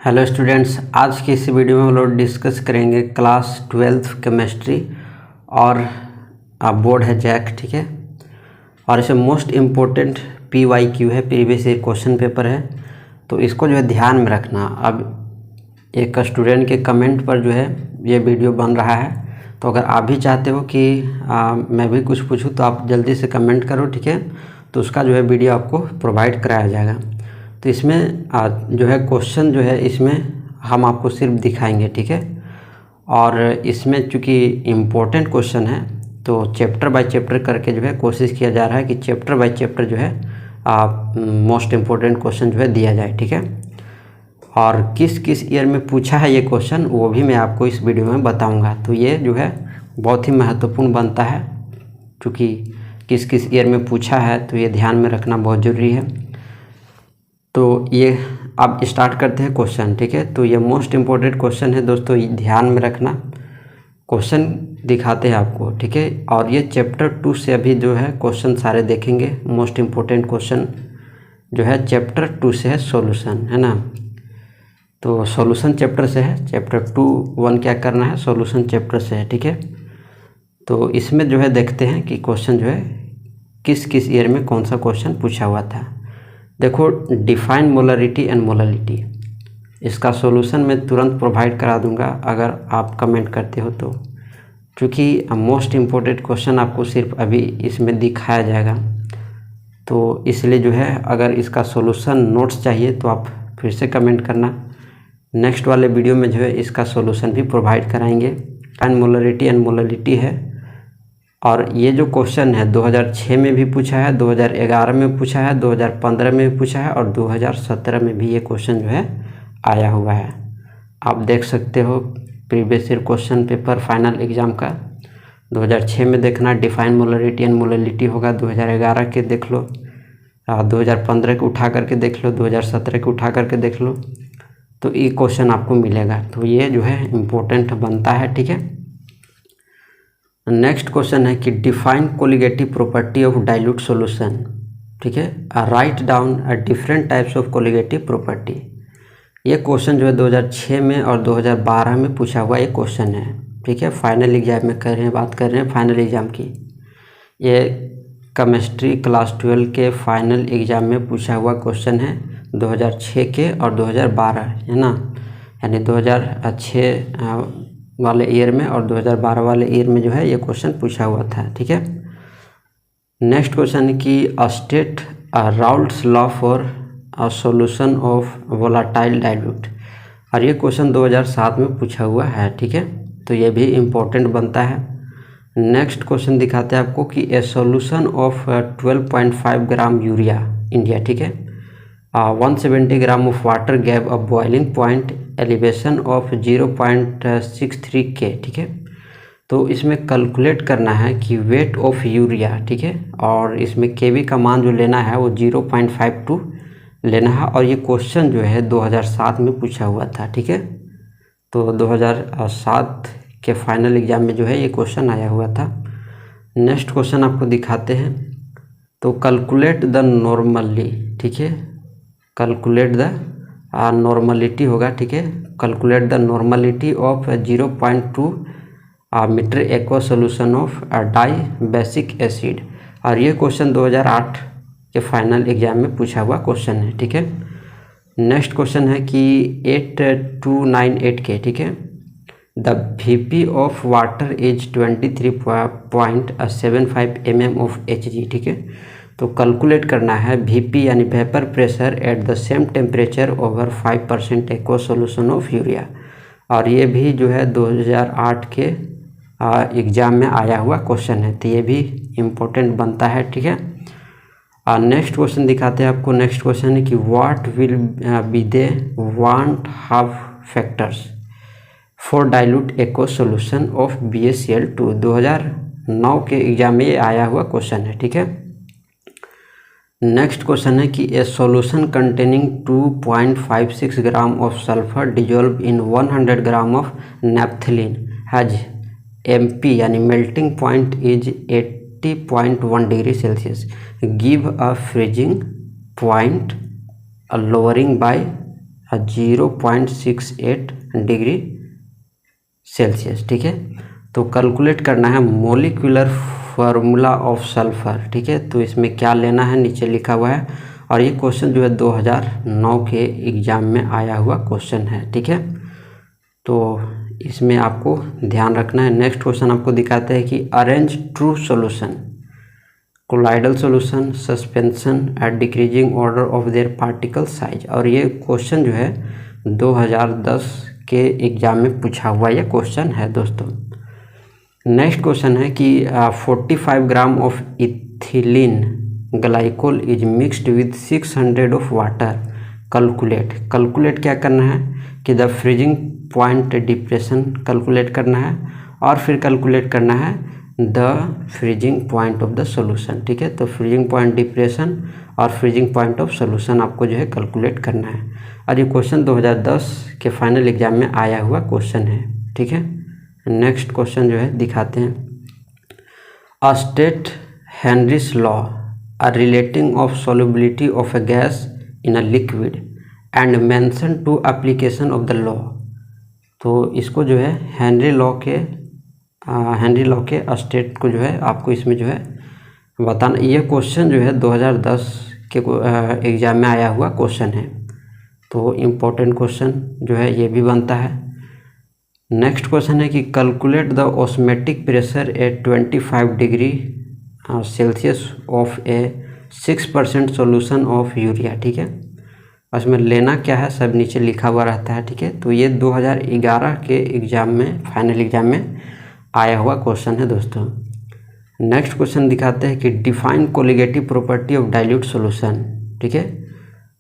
Hello students, आज की इस वीडियो में हम लोग डिस्कस करेंगे क्लास 12th केमिस्ट्री और बोर्ड है जैक, ठीक है। और इसे मोस्ट इम्पोर्टेंट PYQ है, प्रीवियस ईयर क्वेश्चन पेपर है, तो इसको जो है ध्यान में रखना। अब एक स्टूडेंट के कमेंट पर जो है ये वीडियो बन रहा है, तो अगर आप भी चाहते हो कि मैं भी कुछ पूछूं तो आप जल्दी से कमेंट करो, ठीक है। तो उसका जो है वीडियो आपको प्रोवाइड कराया जाएगा। तो इसमें जो है क्वेश्चन जो है इसमें हम आपको सिर्फ दिखाएंगे, ठीक है। और इसमें चूँकि इम्पोर्टेंट क्वेश्चन है तो चैप्टर बाय चैप्टर करके जो है कोशिश किया जा रहा है कि चैप्टर बाय चैप्टर जो है मोस्ट इम्पोर्टेंट क्वेश्चन जो है दिया जाए, ठीक है। और किस किस ईयर में पूछा है ये क्वेश्चन वो भी मैं आपको इस वीडियो में बताऊँगा। तो ये जो है बहुत ही महत्वपूर्ण बनता है, चूँकि किस किस ईयर में पूछा है तो ये ध्यान में रखना बहुत ज़रूरी है। तो ये अब स्टार्ट करते हैं क्वेश्चन, ठीक है। तो ये मोस्ट इम्पोर्टेंट क्वेश्चन है दोस्तों, ध्यान में रखना। क्वेश्चन दिखाते हैं आपको, ठीक है। और ये चैप्टर 2 से अभी जो है क्वेश्चन सारे देखेंगे। मोस्ट इम्पोर्टेंट क्वेश्चन जो है चैप्टर 2 से है, सॉल्यूशन है ना। तो सॉल्यूशन चैप्टर से है, चैप्टर 2-1 क्या करना है, सॉल्यूशन चैप्टर से है, ठीक है। तो इसमें जो है देखते हैं कि क्वेश्चन जो है किस किस ईयर में कौन सा क्वेश्चन पूछा हुआ था। देखो, डिफाइन मोलरिटी एंड मोललिटी, इसका सॉल्यूशन मैं तुरंत प्रोवाइड करा दूंगा अगर आप कमेंट करते हो तो, क्योंकि मोस्ट इम्पोर्टेंट क्वेश्चन आपको सिर्फ अभी इसमें दिखाया जाएगा। तो इसलिए जो है अगर इसका सॉल्यूशन नोट्स चाहिए तो आप फिर से कमेंट करना। नेक्स्ट वाले वीडियो में जो है इसका सॉल्यूशन भी प्रोवाइड कराएंगे। डिफाइन मोलरिटी एंड मोललिटी है, और ये जो क्वेश्चन है 2006 में भी पूछा है, 2011 में पूछा है, 2015 में भी पूछा है और 2017 में भी ये क्वेश्चन जो है आया हुआ है। आप देख सकते हो previous year question paper final exam का 2006 में देखना, डिफाइन मोलरिटी एंड मोललिटी होगा। 2011 के देख लो, 2015 के उठा करके देख लो, 2017 के उठा करके देख लो, तो ये क्वेश्चन आपको मिलेगा। तो ये जो है इम्पोर्टेंट बनता है, ठीक है। नेक्स्ट क्वेश्चन है कि define colligative property of dilute solution, ठीक है। Write down different types of colligative property. ये क्वेश्चन जो है 2006 में और 2012 में पूछा हुआ ये क्वेश्चन है, ठीक है। फाइनल एग्जाम में कर रहे हैं, बात कर रहे हैं फाइनल एग्ज़ाम की। ये केमिस्ट्री क्लास 12 के फाइनल एग्ज़ाम में पूछा हुआ क्वेश्चन है 2006 के और 2012, है ना। यानी 2006 वाले ईयर में और 2012 वाले ईयर में जो है ये क्वेश्चन पूछा हुआ था, ठीक है। नेक्स्ट क्वेश्चन है कि state Raoult's law for solution of volatile dilute, और ये क्वेश्चन 2007 में पूछा हुआ है, ठीक है। तो ये भी इम्पोर्टेंट बनता है। नेक्स्ट क्वेश्चन दिखाते हैं आपको कि a solution of 12.5 gram urea India, ठीक है, 170 ग्राम of water gave a boiling point elevation of 0.63 K, ठीक है। तो इसमें कैलकुलेट करना है कि वेट ऑफ यूरिया, ठीक है, और इसमें केवी का मान जो लेना है वो 0.52 लेना है। और ये क्वेश्चन जो है 2007 में पूछा हुआ था, ठीक है। तो 2007 के फाइनल एग्जाम में जो है ये क्वेश्चन आया हुआ था। नेक्स्ट क्वेश्चन आपको दिखाते हैं। तो कैलकुलेट द नॉर्मली, ठीक है, कैलकुलेट द नॉर्मलिटी होगा, ठीक है। Calculate the normality of 0.2 metre aqua solution of dibasic acid, और ये क्वेश्चन 2008 के फाइनल एग्जाम में पूछा हुआ क्वेश्चन है, ठीक है। नेक्स्ट क्वेश्चन है कि 8298 K, ठीक है, the VP of water is 23.75 mm of Hg, ठीक है। तो कैलकुलेट करना है VP यानी vapour pressure at the same temperature over 5% aqua solution of urea, और ये भी जो है 2008 के एग्ज़ाम में आया हुआ क्वेश्चन है। तो ये भी इम्पोर्टेंट बनता है, ठीक है। नेक्स्ट क्वेश्चन दिखाते हैं आपको। नेक्स्ट क्वेश्चन है कि what will be they want half factors for dilute aqua solution of BaCl2, 2009 के एग्जाम में ये आया हुआ क्वेश्चन है, ठीक है। नेक्स्ट क्वेश्चन है कि a solution containing 2.56 gram of sulphur dissolve in 100 gram of naphthalene has MP यानी melting point is 80.1 degree Celsius, give a freezing point, lowering by 0.68 degree Celsius. ठीक है, तो कैलकुलेट करना है मोलिकुलर फार्मूला ऑफ सल्फर। ठीक है, तो इसमें क्या लेना है नीचे लिखा हुआ है, और ये क्वेश्चन जो है 2009 के एग्ज़ाम में आया हुआ क्वेश्चन है। ठीक है, तो इसमें आपको ध्यान रखना है। नेक्स्ट क्वेश्चन आपको दिखाते हैं कि arrange true solution colloidal solution suspension at decreasing order of their particle size. और ये क्वेश्चन जो है 2010 के एग्ज़ाम में पूछा हुआ ये क्वेश्चन है दोस्तों। नेक्स्ट क्वेश्चन है कि 45 ग्राम of ethylene glycol is mixed with 600 of water. Calculate क्या करना है कि the freezing point depression calculate करना है, और फिर कैलकुलेट करना है the freezing point of the solution. ठीक है, तो फ्रीजिंग पॉइंट डिप्रेशन और फ्रीजिंग पॉइंट ऑफ सॉल्यूशन आपको जो है कैलकुलेट करना है, और ये क्वेश्चन 2010 के फाइनल एग्जाम में आया हुआ क्वेश्चन है। ठीक है, नेक्स्ट क्वेश्चन जो है दिखाते हैं। State Henry's law relating of solubility of a gas in a liquid and mention to application of the law. तो इसको जो है हेनरी लॉ के स्टेट को जो है आपको इसमें जो है बताना। ये क्वेश्चन जो है 2010 के एग्ज़ाम में आया हुआ क्वेश्चन है, तो इम्पोर्टेंट क्वेश्चन जो है ये भी बनता है। नेक्स्ट क्वेश्चन है कि calculate the osmotic pressure at 25 degree Celsius of A 6% solution of urea. ठीक है, उसमें लेना क्या है सब नीचे लिखा हुआ रहता है। ठीक है, तो ये 2011 के एग्ज़ाम में फाइनल एग्ज़ाम में आया हुआ क्वेश्चन है दोस्तों। नेक्स्ट क्वेश्चन दिखाते हैं कि define colligative property of dilute solution. ठीक है,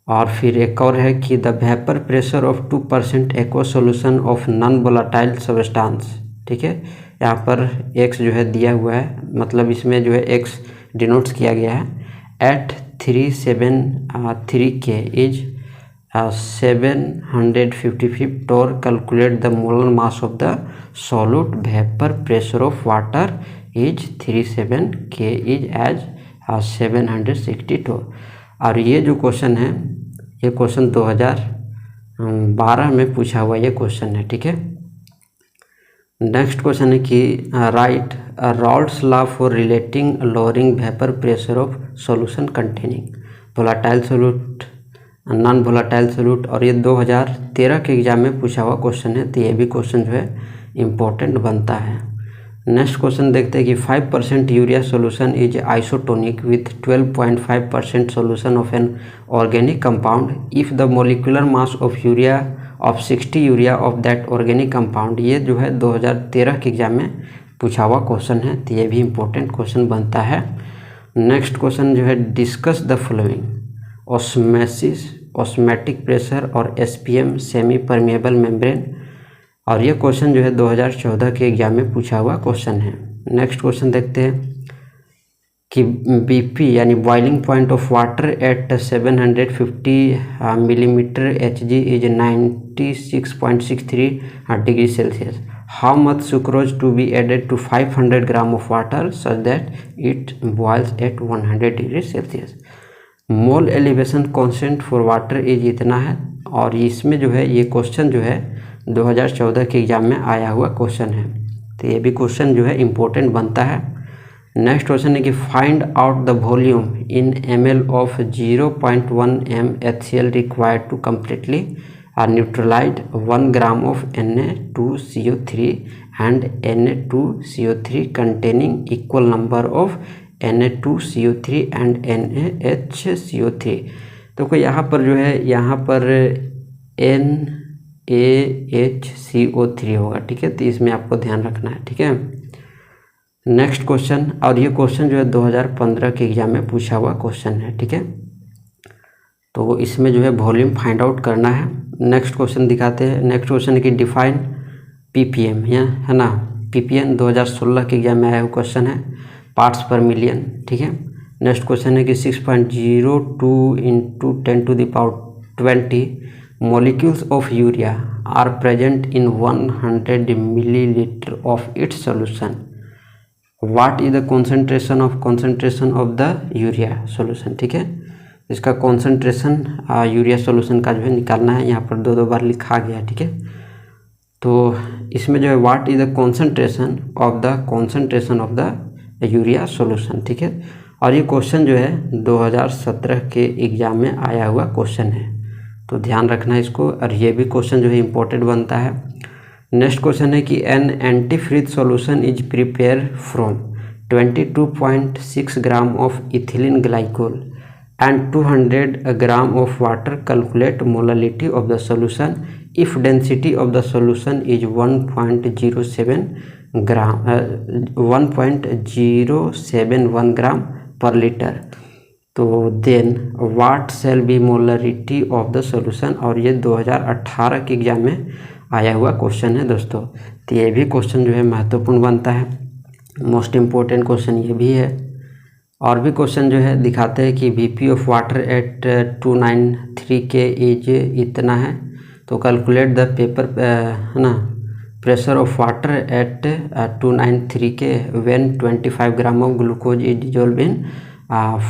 और फिर एक और है कि the vapour pressure of 2% aqua solution of non volatile substance. ठीक है, यहाँ पर एक्स जो है दिया हुआ है, मतलब इसमें जो है एक्स डिनोट्स किया गया है at 373 K is 755 torr. Calculate the molar mass of the solute. Vapor pressure of water is 37 K is as 760 torr. और ये जो क्वेश्चन है ये क्वेश्चन 2012 में पूछा हुआ ये क्वेश्चन है। ठीक है, नेक्स्ट क्वेश्चन है कि write Raoult's law for relating lowering vapour pressure of solution containing volatile solute non volatile solute. और ये 2013 के एग्जाम में पूछा हुआ क्वेश्चन है, तो ये भी क्वेश्चन जो है इम्पोर्टेंट बनता है। नेक्स्ट क्वेश्चन देखते हैं कि 5% urea solution is isotonic with 12.5% solution of an organic compound if the molecular mass of urea of 60 urea of that organic compound. ये जो है 2013 के एग्जाम में पूछा हुआ क्वेश्चन है, तो ये भी इम्पोर्टेंट क्वेश्चन बनता है। नेक्स्ट क्वेश्चन जो है discuss the following osmosis osmotic pressure और SPM सेमी परमेबल मेम्ब्रेन। और ये क्वेश्चन जो है 2014 के एग्जाम में पूछा हुआ क्वेश्चन है। नेक्स्ट क्वेश्चन देखते हैं कि BP यानी boiling point of water at 750 millimetre Hg is 96.63 degree Celsius. How much sucrose to be added to 500 gram of water such that it boils at 100 degree Celsius. Mole elevation constant for water is इतना है। और इसमें जो है ये question जो है 2014 के एग्जाम में आया हुआ क्वेश्चन है, तो ये भी क्वेश्चन जो है इम्पोर्टेंट बनता है। नेक्स्ट क्वेश्चन है कि find out the volume in ml of 0.1 m HCl required to completely neutralise 1 gram of Na2CO3 and Na2CO3 containing equal number of Na2CO3 and NaHCO3। तो कोई यहाँ पर जो है यहाँ पर NaHCO3 होगा। ठीक है, तो इसमें आपको ध्यान रखना है। ठीक है, नेक्स्ट क्वेश्चन, और ये क्वेश्चन जो है 2015 के एग्जाम में पूछा हुआ क्वेश्चन है। ठीक है, तो इसमें जो है वॉल्यूम फाइंड आउट करना है। नेक्स्ट क्वेश्चन दिखाते हैं। नेक्स्ट क्वेश्चन है कि डिफाइन ppm है ना। ppm 2016 के एग्जाम में आया हुआ क्वेश्चन है, पार्ट्स पर मिलियन। ठीक है, नेक्स्ट क्वेश्चन है कि 6.02 × 10⁻20 molecules of urea are present in 100 milliliter of its solution. What is the concentration of the urea solution? ठीक है, इसका कॉन्सेंट्रेशन यूरिया सॉल्यूशन का जो है निकालना है। यहाँ पर 2 बार लिखा गया है, ठीक है। तो इसमें जो है what is the concentration of the urea solution, ठीक है। और ये क्वेश्चन जो है 2017 के एग्जाम में आया हुआ क्वेश्चन है, तो ध्यान रखना इसको। और ये भी क्वेश्चन जो है इम्पोर्टेंट बनता है। नेक्स्ट क्वेश्चन है कि an antifreeze solution is prepare from 22.6 gram of ethylene glycol and 200 gram of water. Calculate molality of the solution if density of the solution is 1.071 gram per liter. तो then what shall be molarity of the solution. और ये 2018 के exam में आया हुआ question है दोस्तों। तो ये भी क्वेश्चन जो है महत्वपूर्ण बनता है, मोस्ट इम्पोर्टेंट क्वेश्चन ये भी है। और भी क्वेश्चन जो है दिखाते हैं कि वीपी ऑफ वाटर एट 293 के इज इतना है, तो कैलकुलेट द पेपर है ना प्रेशर ऑफ वाटर एट 293 के when 25 gram of glucose is dissolve in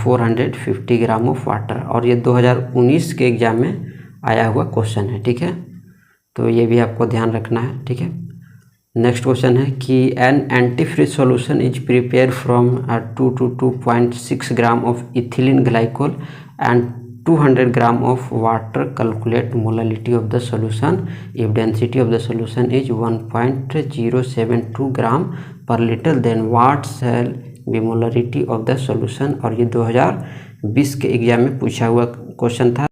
450 gram of water. और ये 2019 के एग्जाम में आया हुआ क्वेश्चन है, ठीक है। तो ये भी आपको ध्यान रखना है, ठीक है। नेक्स्ट क्वेश्चन है कि an antifreeze solution is prepare from 2 to 2.6 gram of ethylene glycol and 200 gram of water. Calculate molarity of the solution if density of the solution is 1.072 gram per litre, then what shall be molarity of the solution. और ये 2020 के exam में पूछा हुआ question था।